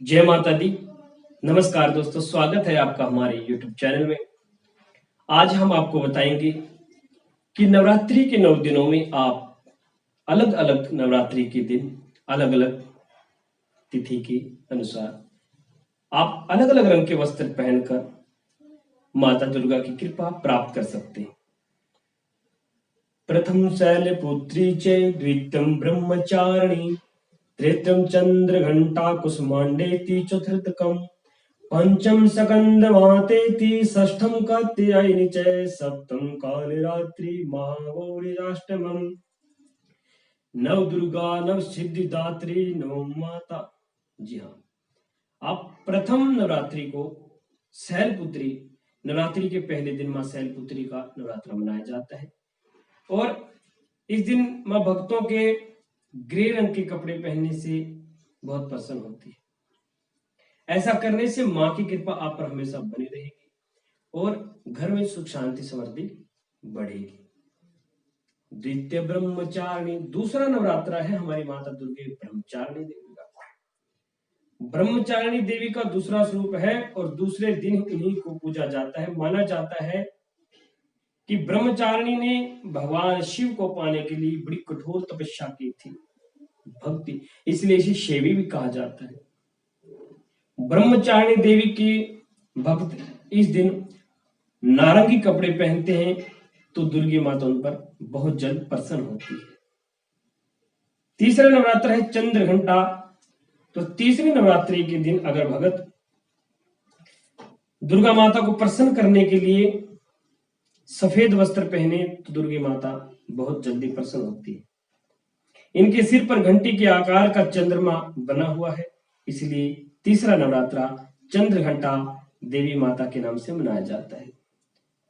जय माता दी। नमस्कार दोस्तों, स्वागत है आपका हमारे YouTube चैनल में। आज हम आपको बताएंगे कि नवरात्रि के 9 दिनों में आप अलग अलग नवरात्रि के दिन अलग अलग तिथि के अनुसार आप अलग अलग रंग के वस्त्र पहनकर माता दुर्गा की कृपा प्राप्त कर सकते हैं। प्रथम शैलपुत्री च द्वितीयं ब्रह्मचारिणी तृतीयं चंद्रघंटा कुसुमांडेति चतुर्थकम् पंचम स्कंदमातेति षष्ठम कात्यायनी च सप्तम कालरात्रि महागौरीराष्टमम् नव दुर्गा नव सिद्धिदात्री नवम माता। जी हाँ, आप प्रथम नवरात्रि को शैलपुत्री नवरात्रि के पहले दिन मां शैलपुत्री का नवरात्र मनाया जाता है और इस दिन मां भक्तों के ग्रे रंग के कपड़े पहनने से बहुत प्रसन्न होती है। ऐसा करने से मां की कृपा आप पर हमेशा बनी रहेगी और घर में सुख शांति समृद्धि बढ़ेगी। द्वितीय ब्रह्मचारिणी, दूसरा नवरात्रा है हमारी माता दुर्गे ब्रह्मचारिणी देवी का। ब्रह्मचारिणी देवी का दूसरा स्वरूप है और दूसरे दिन इन्हीं को पूजा जाता है। माना जाता है कि ब्रह्मचारिणी ने भगवान शिव को पाने के लिए बड़ी कठोर तपस्या की थी, भक्ति, इसलिए इसे शैवी भी कहा जाता है। ब्रह्मचारिणी देवी की भक्त इस दिन नारंगी कपड़े पहनते हैं तो दुर्गी माता उन पर बहुत जल्द प्रसन्न होती है। तीसरा नवरात्र है चंद्रघंटा। तो तीसरे नवरात्रि के दिन अगर भगत दुर्गा माता को प्रसन्न करने के लिए सफेद वस्त्र पहने तो दुर्गी माता बहुत जल्दी प्रसन्न होती है। इनके सिर पर घंटी के आकार का चंद्रमा बना हुआ है, इसलिए तीसरा नवरात्रा चंद्रघंटा देवी माता के नाम से मनाया जाता है।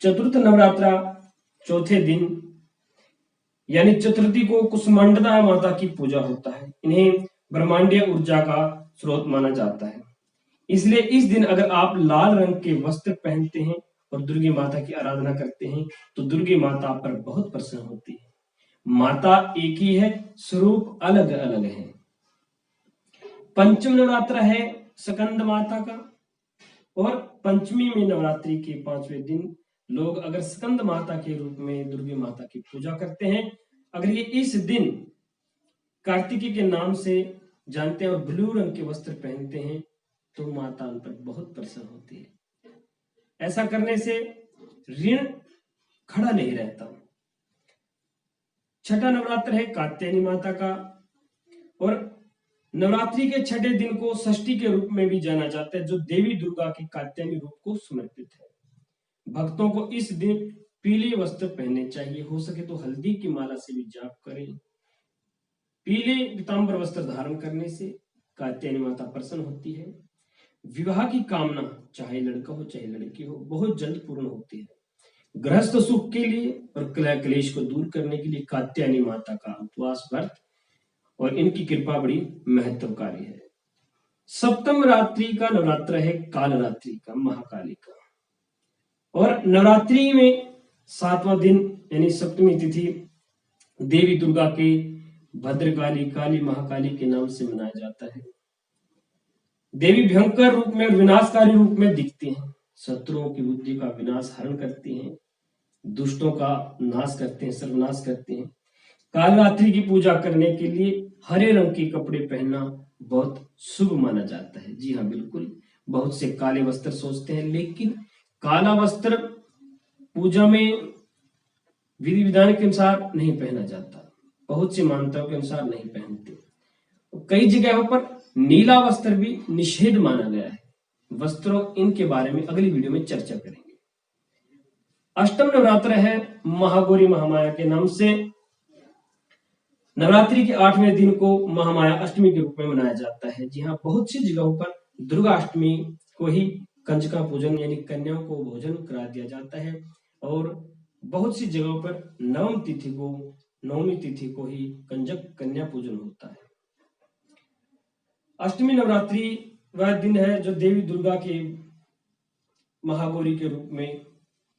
चतुर्थ नवरात्रा चौथे दिन यानी चतुर्थी को कुसुमांडा माता की पूजा होता है। इन्हें ब्रह्मांडीय ऊर्जा का स्रोत माना जाता है, इसलिए इस दिन अगर आप लाल रंग के वस्त्र पहनते हैं और दुर्गी माता की आराधना करते हैं तो दुर्गी माता आप पर बहुत प्रसन्न होती है। माता एक ही है, स्वरूप अलग अलग है। पंचम नवरात्र है स्कंद माता का और पंचमी में नवरात्रि के 5वें दिन लोग अगर स्कंद माता के रूप में दुर्गी माता की पूजा करते हैं, अगर ये इस दिन कार्तिकी के नाम से जानते हैं और ब्लू रंग के वस्त्र पहनते हैं तो माता उन पर बहुत प्रसन्न होती है। ऐसा करने से ऋण खड़ा नहीं रहता। छठा नवरात्र है कात्यायनी माता का और नवरात्रि के छठे दिन को षष्ठी के रूप में भी जाना जाता है, जो देवी दुर्गा के कात्यायनी रूप को समर्पित है। भक्तों को इस दिन पीले वस्त्र पहनने चाहिए, हो सके तो हल्दी की माला से भी जाप करें। पीले पीतांबर वस्त्र धारण करने से कात्यायनी माता प्रसन्न होती है। विवाह की कामना, चाहे लड़का हो चाहे लड़की हो, बहुत जल्द पूर्ण होती है। गृहस्थ सुख के लिए और क्लेश को दूर करने के लिए कात्यायनी माता का उपवास व्रत और इनकी कृपा बड़ी महत्वकारी है। सप्तम रात्रि का नवरात्र है कालरात्रि का, महाकाली का, और नवरात्रि में 7वां दिन यानी सप्तमी तिथि देवी दुर्गा के भद्रकाली, काली, महाकाली के नाम से मनाया जाता है। देवी भयंकर रूप में और विनाशकारी रूप में दिखती हैं। शत्रुओं की बुद्धि का विनाश हरण करती हैं, दुष्टों का नाश करते हैं, सर्वनाश करते हैं। कालरात्रि की पूजा करने के लिए हरे रंग के कपड़े पहनना बहुत शुभ माना जाता है। जी हाँ, बिल्कुल। बहुत से काले वस्त्र सोचते हैं, लेकिन काला वस्त्र पूजा में विधि विधान के अनुसार नहीं पहना जाता, बहुत सी मान्यताओं के अनुसार नहीं पहनते। कई जगहों पर नीला वस्त्र भी निषेध माना गया है। वस्त्रों इनके बारे में अगली वीडियो में चर्चा करेंगे। अष्टम नवरात्र है महागौरी महामाया के नाम से। नवरात्रि के 8वें दिन को महामाया अष्टमी के रूप में मनाया जाता है। जी हाँ, बहुत सी जगहों पर दुर्गा अष्टमी को ही कंजका पूजन यानी कन्याओं को भोजन करा दिया जाता है और बहुत सी जगहों पर नवमी तिथि को ही कंजक कन्या पूजन होता है। अष्टमी नवरात्रि वह दिन है जो देवी दुर्गा के महागौरी के रूप में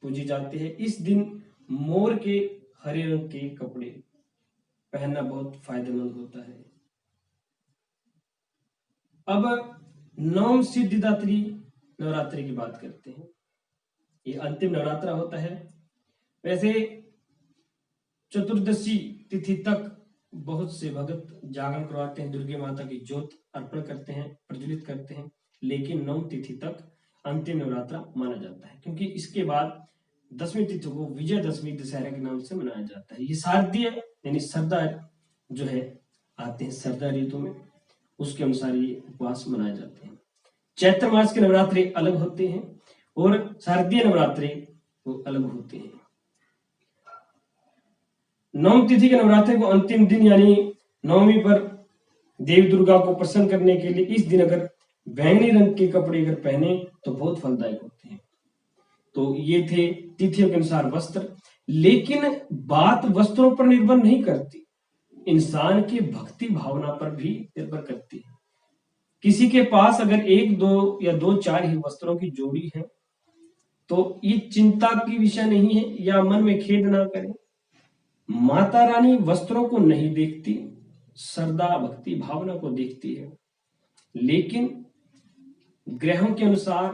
पूजी जाती है। इस दिन मोर के हरे रंग के कपड़े पहनना बहुत फायदेमंद होता है। अब नवम सिद्धिदात्री नवरात्रि की बात करते हैं। ये अंतिम नवरात्रा होता है। वैसे चतुर्दशी तिथि तक बहुत से भक्त जागरण करवाते हैं, दुर्गे माता की ज्योत अर्पण करते हैं, प्रज्वलित करते हैं, लेकिन नवम तिथि तक अंतिम नवरात्रा माना जाता है, क्योंकि इसके बाद 10वीं तिथि को विजयदशमी दशहरा के नाम से मनाया जाता है। ये शारदीय यानी सरदा जो है आते हैं सरदा ऋतु में, उसके अनुसार ये उपवास मनाए जाते हैं। चैत्र मास के नवरात्रि अलग होते हैं और शारदीय नवरात्रि वो अलग होते हैं। नवम तिथि के नवरात्रि को अंतिम दिन यानी नवमी पर देवी दुर्गा को प्रसन्न करने के लिए इस दिन अगर बैंगनी रंग के कपड़े अगर पहने तो बहुत फलदायक होते हैं। तो ये थे तिथियों के अनुसार वस्त्र, लेकिन बात वस्त्रों पर निर्भर नहीं करती, इंसान की भक्ति भावना पर भी निर्भर करती है। किसी के पास अगर 1, 2 या 2, 4 ही वस्त्रों की जोड़ी है तो ये चिंता की विषय नहीं है, या मन में खेद ना करें। माता रानी वस्त्रों को नहीं देखती, श्रद्धा भक्ति भावना को देखती है, लेकिन ग्रहों के अनुसार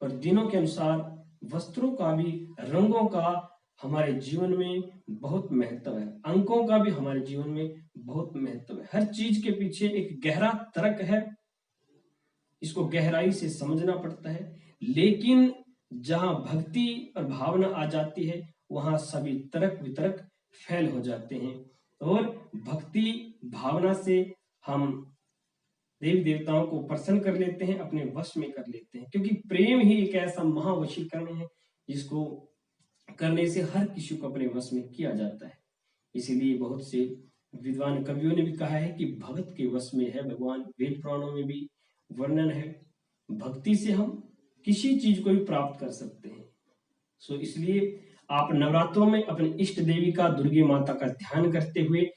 और दिनों के अनुसार वस्त्रों का भी, रंगों का हमारे जीवन में बहुत महत्व है, अंकों का भी हमारे जीवन में बहुत महत्व है। हर चीज के पीछे एक गहरा तर्क है, इसको गहराई से समझना पड़ता है, लेकिन जहां भक्ति और भावना आ जाती है वहां सभी तर्क वितर्क फेल हो जाते हैं, और भक्ति भावना से हम देवी देवताओं को प्रसन्न कर लेते हैं, अपने वश में कर लेते हैं, क्योंकि प्रेम ही एक ऐसा महावशीकरण है जिसको करने से हर किसी को अपने वश में किया जाता है। इसीलिए बहुत से विद्वान कवियों ने भी कहा है कि भगत के वश में है भगवान। वेद पुराणों में भी वर्णन है, भक्ति से हम किसी चीज को भी प्राप्त कर सकते हैं। सो इसलिए आप नवरात्रों में अपनी इष्ट देवी का, दुर्गे माता का ध्यान करते हुए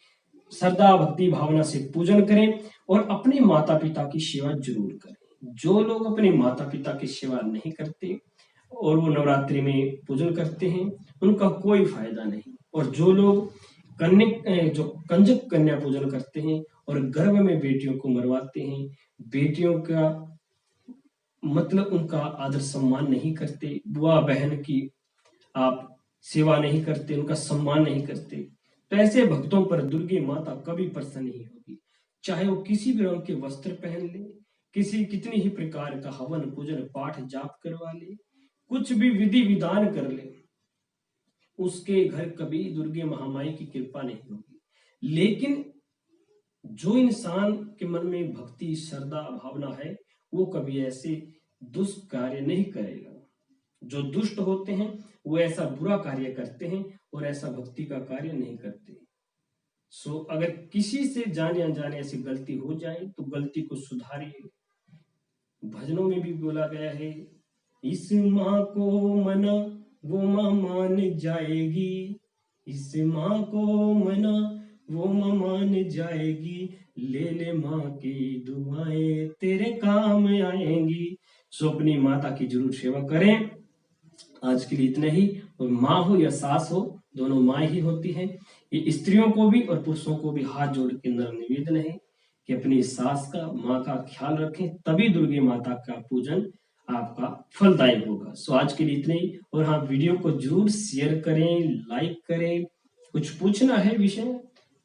श्रद्धा भक्ति भावना से पूजन करें और अपने माता पिता की सेवा जरूर करें। जो लोग अपने माता पिता की सेवा नहीं करते और वो नवरात्रि में पूजन करते हैं उनका कोई फायदा नहीं, और जो लोग जो कंजक कन्या पूजन करते हैं और गर्भ में बेटियों को मरवाते हैं, बेटियों का मतलब उनका आदर सम्मान नहीं करते, बुआ बहन की आप सेवा नहीं करते, उनका सम्मान नहीं करते, तो ऐसे भक्तों पर दुर्गे माता कभी प्रसन्न नहीं होगी। चाहे वो किसी भी रंग के वस्त्र पहन ले, कितनी ही प्रकार का हवन पूजन पाठ जाप करवा ले, कुछ भी विधि विधान कर ले, उसके घर कभी दुर्गे महामाई की कृपा नहीं होगी। लेकिन जो इंसान के मन में भक्ति श्रद्धा भावना है वो कभी ऐसे दुष्ट कार्य नहीं करेगा। जो दुष्ट होते हैं वो ऐसा बुरा कार्य करते हैं और ऐसा भक्ति का कार्य नहीं करते। सो अगर किसी से जाने अनजाने ऐसी गलती हो जाए तो गलती को सुधारिए। भजनों में भी बोला गया है, इस माँ को मना वो माँ मान जाएगी, इस माँ को मना वो माँ मान जाएगी, ले ले माँ की दुआएं तेरे काम आएंगी। सो अपनी माता की जरूर सेवा करें। आज के लिए इतना ही। और माँ हो या सास हो, दोनों माँ ही होती हैं। ये स्त्रियों को भी और पुरुषों को भी हाथ जोड़ के नम्र निवेदन है कि अपनी सास का, माँ का ख्याल रखें, तभी दुर्गे माता का पूजन आपका फलदायक होगा। सो आज के लिए इतना ही। और हाँ, वीडियो को जरूर शेयर करें, लाइक करें। कुछ पूछना है विषय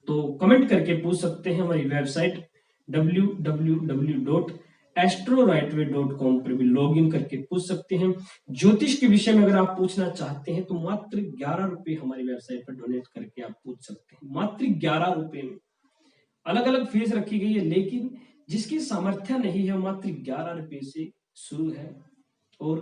तो कमेंट करके पूछ सकते हैं। हमारी वेबसाइट www.astrorightway.com पर भी लॉगिन करके पूछ सकते हैं। ज्योतिष के विषय में अगर आप पूछना चाहते हैं तो मात्र 11 रुपए हमारी वेबसाइट पर डोनेट करके आप पूछ सकते हैं। मात्र 11 रुपए में अलग अलग फीस रखी गई है, लेकिन जिसकी सामर्थ्य नहीं है मात्र 11 रुपए से शुरू है। और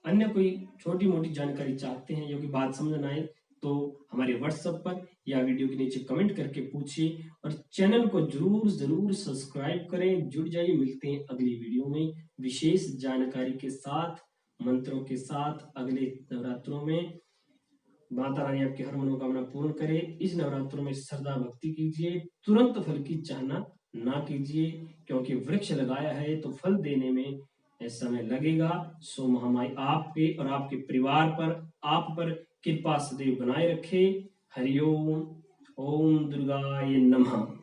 अन्य कोई छोटी मोटी जानकारी चाहते हैं जो कि बात समझ ना आए तो हमारे व्हाट्सएप पर या वीडियो के नीचे कमेंट करके पूछिए। और चैनल को जरूर सब्सक्राइब करें। जुड़ जाइए। मिलते हैं अगली वीडियो में विशेष जानकारी के साथ, मंत्रों के साथ। अगले नवरात्रों में माता रानी आपकी हर मनोकामना पूर्ण करे। इस नवरात्रों में श्रद्धा भक्ति कीजिए, तुरंत फल की चाहना ना कीजिए, क्योंकि वृक्ष लगाया है तो फल देने में समय लगेगा। सो महामाई आपके और आपके परिवार पर, आप पर कृपा सदैव बनाए रखे। हरिओम। ओम दुर्गाय नमः।